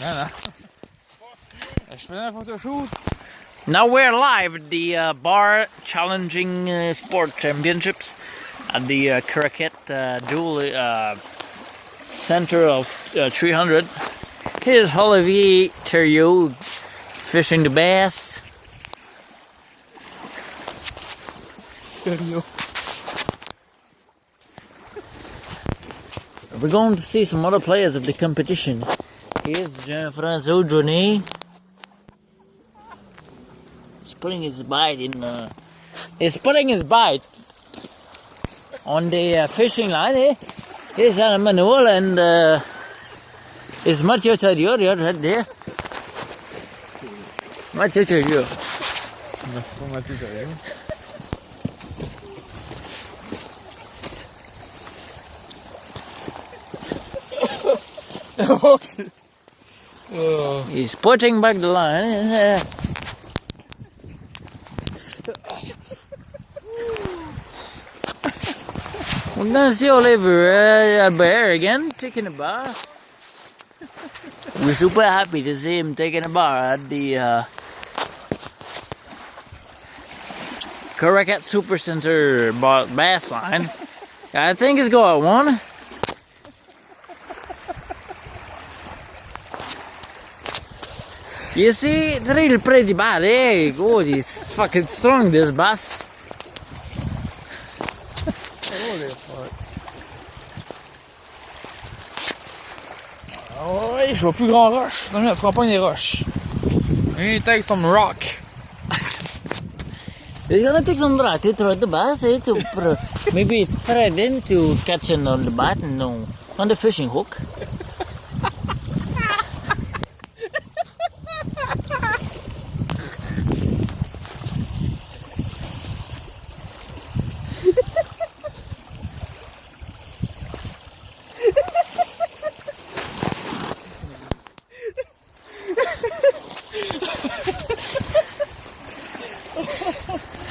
Je faisais un photoshoot. Now we're live at the Bar Challenging Sport Championships at the Caraquet Dual Center of 300. Here's Olivier Theriault fishing the bass. We're going to see some other players of the competition. Here's Jean-François Johnny. He's putting his bite in. He's putting his bite on the fishing line. Here's Manuel and is Mathieu Theriault right there. Mathieu Theriault. Non, c'est pas Mathieu Theriault. Okay. He's putting back the line. We're gonna see Olivier Albert again taking a bar. We're super happy to see him taking a bar at the Caraquet Super Center bass line. I think he's got one. You see, it's really pretty bad, eh? Oh, he's fucking strong, this bass. Holy fuck. Ah ouais, je vois plus grand roche. Non, je prends pas des roches. I'm gonna take some rock. You're gonna take some rock to throw the bass, eh? To maybe thread in to catch it on the bat, no, on the fishing hook.